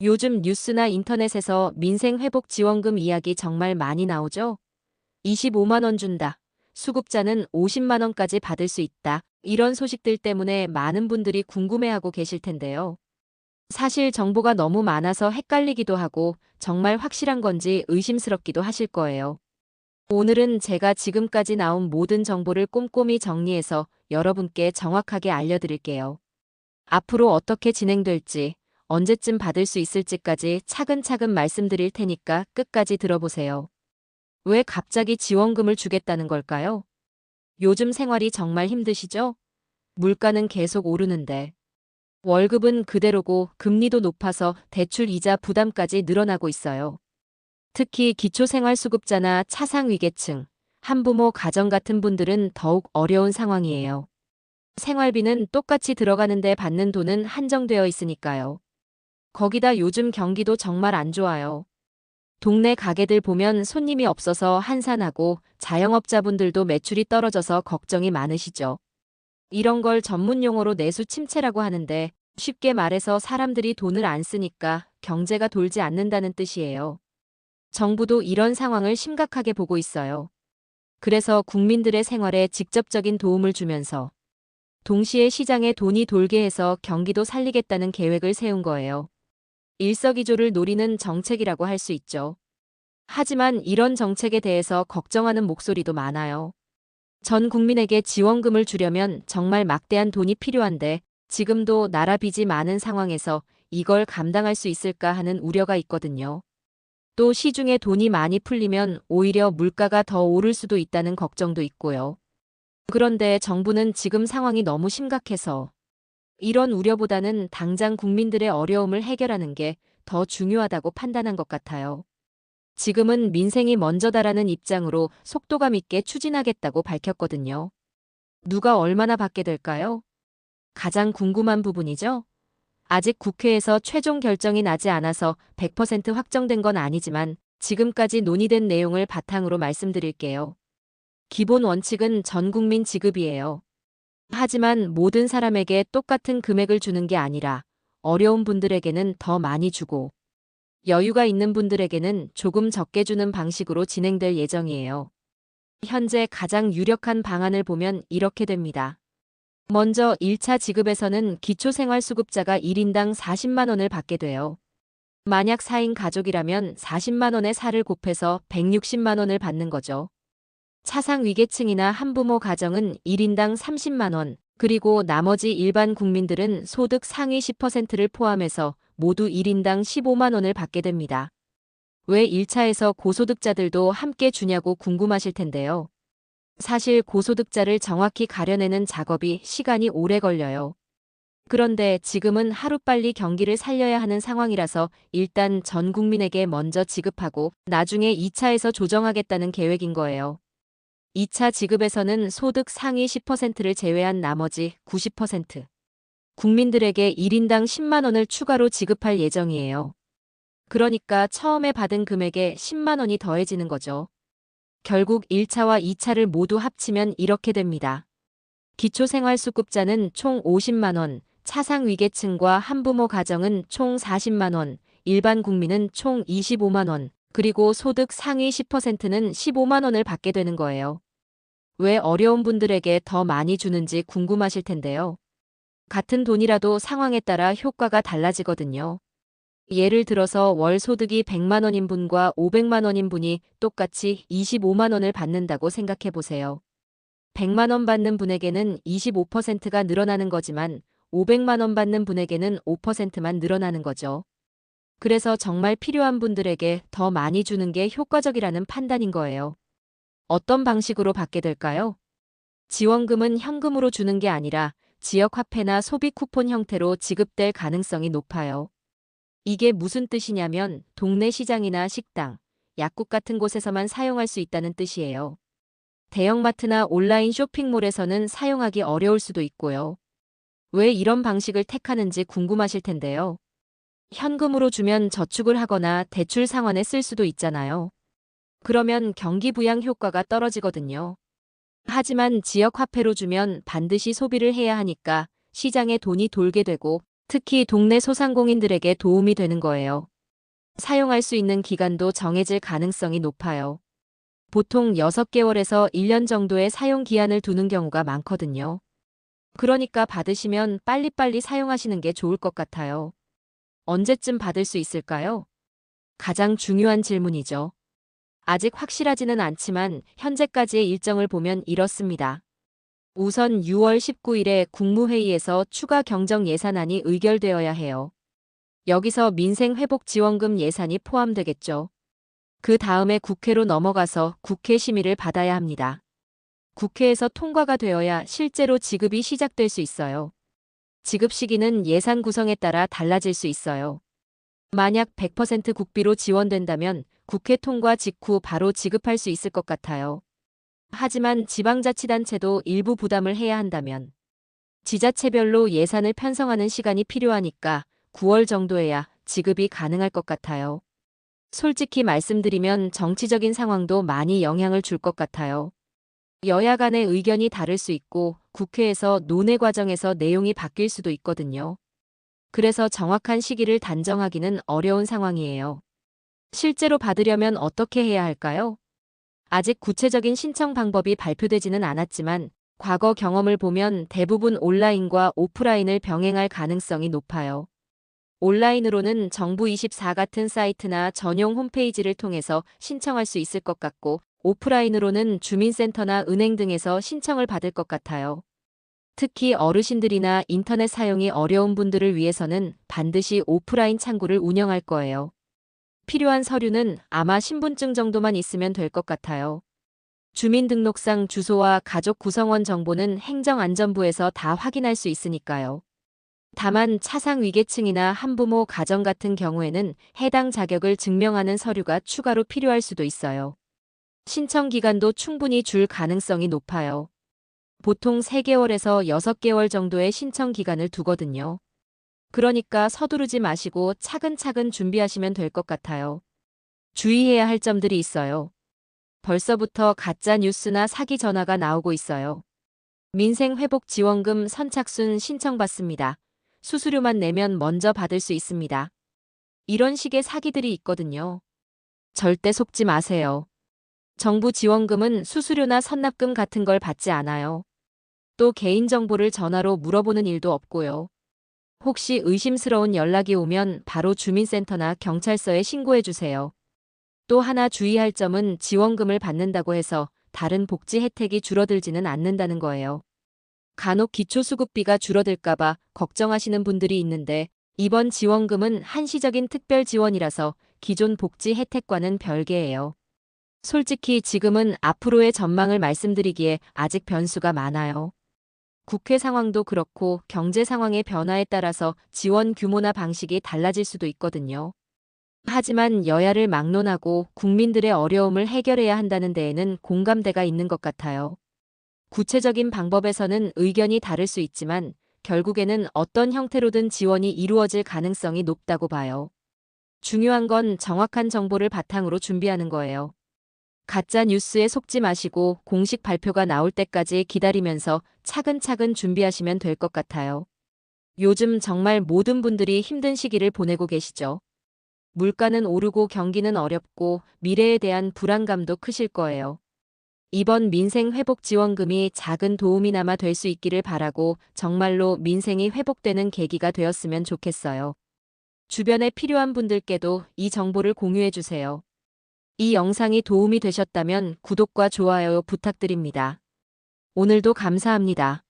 요즘 뉴스나 인터넷에서 민생회복지원금 이야기 정말 많이 나오죠? 25만 원 준다. 수급자는 50만 원까지 받을 수 있다. 이런 소식들 때문에 많은 분들이 궁금해하고 계실 텐데요. 사실 정보가 너무 많아서 헷갈리기도 하고 정말 확실한 건지 의심스럽기도 하실 거예요. 오늘은 제가 지금까지 나온 모든 정보를 꼼꼼히 정리해서 여러분께 정확하게 알려드릴게요. 앞으로 어떻게 진행될지, 언제쯤 받을 수 있을지까지 차근차근 말씀드릴 테니까 끝까지 들어보세요. 왜 갑자기 지원금을 주겠다는 걸까요? 요즘 생활이 정말 힘드시죠? 물가는 계속 오르는데, 월급은 그대로고 금리도 높아서 대출 이자 부담까지 늘어나고 있어요. 특히 기초생활수급자나 차상위계층, 한부모 가정 같은 분들은 더욱 어려운 상황이에요. 생활비는 똑같이 들어가는데 받는 돈은 한정되어 있으니까요. 거기다 요즘 경기도 정말 안 좋아요. 동네 가게들 보면 손님이 없어서 한산하고 자영업자분들도 매출이 떨어져서 걱정이 많으시죠. 이런 걸 전문 용어로 내수 침체라고 하는데 쉽게 말해서 사람들이 돈을 안 쓰니까 경제가 돌지 않는다는 뜻이에요. 정부도 이런 상황을 심각하게 보고 있어요. 그래서 국민들의 생활에 직접적인 도움을 주면서 동시에 시장에 돈이 돌게 해서 경기도 살리겠다는 계획을 세운 거예요. 일석이조를 노리는 정책이라고 할 수 있죠. 하지만 이런 정책에 대해서 걱정하는 목소리도 많아요. 전 국민에게 지원금을 주려면 정말 막대한 돈이 필요한데 지금도 나라 빚이 많은 상황에서 이걸 감당할 수 있을까 하는 우려가 있거든요. 또 시중에 돈이 많이 풀리면 오히려 물가가 더 오를 수도 있다는 걱정도 있고요. 그런데 정부는 지금 상황이 너무 심각해서 이런 우려보다는 당장 국민들의 어려움을 해결하는 게 더 중요하다고 판단한 것 같아요. 지금은 민생이 먼저다라는 입장으로 속도감 있게 추진하겠다고 밝혔거든요. 누가 얼마나 받게 될까요? 가장 궁금한 부분이죠? 아직 국회에서 최종 결정이 나지 않아서 100% 확정된 건 아니지만 지금까지 논의된 내용을 바탕으로 말씀드릴게요. 기본 원칙은 전 국민 지급이에요. 하지만 모든 사람에게 똑같은 금액을 주는 게 아니라 어려운 분들에게는 더 많이 주고 여유가 있는 분들에게는 조금 적게 주는 방식으로 진행될 예정이에요. 현재 가장 유력한 방안을 보면 이렇게 됩니다. 먼저 1차 지급에서는 기초생활수급자가 1인당 40만 원을 받게 돼요. 만약 4인 가족이라면 40만 원에 4를 곱해서 160만 원을 받는 거죠. 차상위계층이나 한부모 가정은 1인당 30만 원, 그리고 나머지 일반 국민들은 소득 상위 10%를 포함해서 모두 1인당 15만 원을 받게 됩니다. 왜 1차에서 고소득자들도 함께 주냐고 궁금하실 텐데요. 사실 고소득자를 정확히 가려내는 작업이 시간이 오래 걸려요. 그런데 지금은 하루빨리 경기를 살려야 하는 상황이라서 일단 전 국민에게 먼저 지급하고 나중에 2차에서 조정하겠다는 계획인 거예요. 2차 지급에서는 소득 상위 10%를 제외한 나머지 90% 국민들에게 1인당 10만 원을 추가로 지급할 예정이에요. 그러니까 처음에 받은 금액에 10만 원이 더해지는 거죠. 결국 1차와 2차를 모두 합치면 이렇게 됩니다. 기초생활수급자는 총 50만 원, 차상위계층과 한부모 가정은 총 40만 원, 일반 국민은 총 25만 원, 그리고 소득 상위 10%는 15만 원을 받게 되는 거예요. 왜 어려운 분들에게 더 많이 주는지 궁금하실 텐데요. 같은 돈이라도 상황에 따라 효과가 달라지거든요. 예를 들어서 월 소득이 100만 원인 분과 500만 원인 분이 똑같이 25만 원을 받는다고 생각해 보세요. 100만 원 받는 분에게는 25%가 늘어나는 거지만 500만 원 받는 분에게는 5%만 늘어나는 거죠. 그래서 정말 필요한 분들에게 더 많이 주는 게 효과적이라는 판단인 거예요. 어떤 방식으로 받게 될까요? 지원금은 현금으로 주는 게 아니라 지역화폐나 소비 쿠폰 형태로 지급될 가능성이 높아요. 이게 무슨 뜻이냐면 동네 시장이나 식당, 약국 같은 곳에서만 사용할 수 있다는 뜻이에요. 대형마트나 온라인 쇼핑몰에서는 사용하기 어려울 수도 있고요. 왜 이런 방식을 택하는지 궁금하실 텐데요. 현금으로 주면 저축을 하거나 대출 상환에 쓸 수도 있잖아요. 그러면 경기 부양 효과가 떨어지거든요. 하지만 지역 화폐로 주면 반드시 소비를 해야 하니까 시장에 돈이 돌게 되고 특히 동네 소상공인들에게 도움이 되는 거예요. 사용할 수 있는 기간도 정해질 가능성이 높아요. 보통 6개월에서 1년 정도의 사용 기한을 두는 경우가 많거든요. 그러니까 받으시면 빨리빨리 사용하시는 게 좋을 것 같아요. 언제쯤 받을 수 있을까요? 가장 중요한 질문이죠. 아직 확실하지는 않지만 현재까지의 일정을 보면 이렇습니다. 우선 6월 19일에 국무회의에서 추가 경정 예산안이 의결되어야 해요. 여기서 민생회복지원금 예산이 포함되겠죠. 그 다음에 국회로 넘어가서 국회 심의를 받아야 합니다. 국회에서 통과가 되어야 실제로 지급이 시작될 수 있어요. 지급 시기는 예산 구성에 따라 달라질 수 있어요. 만약 100% 국비로 지원된다면 국회 통과 직후 바로 지급할 수 있을 것 같아요. 하지만 지방자치단체도 일부 부담을 해야 한다면 지자체별로 예산을 편성하는 시간이 필요하니까 9월 정도에야 지급이 가능할 것 같아요. 솔직히 말씀드리면 정치적인 상황도 많이 영향을 줄 것 같아요. 여야 간의 의견이 다를 수 있고 국회에서 논의 과정에서 내용이 바뀔 수도 있거든요. 그래서 정확한 시기를 단정하기는 어려운 상황이에요. 실제로 받으려면 어떻게 해야 할까요? 아직 구체적인 신청 방법이 발표되지는 않았지만 과거 경험을 보면 대부분 온라인과 오프라인을 병행할 가능성이 높아요. 온라인으로는 정부24 같은 사이트나 전용 홈페이지를 통해서 신청할 수 있을 것 같고 오프라인으로는 주민센터나 은행 등에서 신청을 받을 것 같아요. 특히 어르신들이나 인터넷 사용이 어려운 분들을 위해서는 반드시 오프라인 창구를 운영할 거예요. 필요한 서류는 아마 신분증 정도만 있으면 될 것 같아요. 주민등록상 주소와 가족 구성원 정보는 행정안전부에서 다 확인할 수 있으니까요. 다만 차상 위계층이나 한부모 가정 같은 경우에는 해당 자격을 증명하는 서류가 추가로 필요할 수도 있어요. 신청 기간도 충분히 줄 가능성이 높아요. 보통 3개월에서 6개월 정도의 신청 기간을 두거든요. 그러니까 서두르지 마시고 차근차근 준비하시면 될 것 같아요. 주의해야 할 점들이 있어요. 벌써부터 가짜 뉴스나 사기 전화가 나오고 있어요. 민생회복지원금 선착순 신청받습니다. 수수료만 내면 먼저 받을 수 있습니다. 이런 식의 사기들이 있거든요. 절대 속지 마세요. 정부 지원금은 수수료나 선납금 같은 걸 받지 않아요. 또 개인정보를 전화로 물어보는 일도 없고요. 혹시 의심스러운 연락이 오면 바로 주민센터나 경찰서에 신고해 주세요. 또 하나 주의할 점은 지원금을 받는다고 해서 다른 복지 혜택이 줄어들지는 않는다는 거예요. 간혹 기초수급비가 줄어들까봐 걱정하시는 분들이 있는데 이번 지원금은 한시적인 특별 지원이라서 기존 복지 혜택과는 별개예요. 솔직히 지금은 앞으로의 전망을 말씀드리기에 아직 변수가 많아요. 국회 상황도 그렇고 경제 상황의 변화에 따라서 지원 규모나 방식이 달라질 수도 있거든요. 하지만 여야를 막론하고 국민들의 어려움을 해결해야 한다는 데에는 공감대가 있는 것 같아요. 구체적인 방법에서는 의견이 다를 수 있지만 결국에는 어떤 형태로든 지원이 이루어질 가능성이 높다고 봐요. 중요한 건 정확한 정보를 바탕으로 준비하는 거예요. 가짜 뉴스에 속지 마시고 공식 발표가 나올 때까지 기다리면서 차근차근 준비하시면 될 것 같아요. 요즘 정말 모든 분들이 힘든 시기를 보내고 계시죠. 물가는 오르고 경기는 어렵고 미래에 대한 불안감도 크실 거예요. 이번 민생회복지원금이 작은 도움이나마 될 수 있기를 바라고 정말로 민생이 회복되는 계기가 되었으면 좋겠어요. 주변에 필요한 분들께도 이 정보를 공유해 주세요. 이 영상이 도움이 되셨다면 구독과 좋아요 부탁드립니다. 오늘도 감사합니다.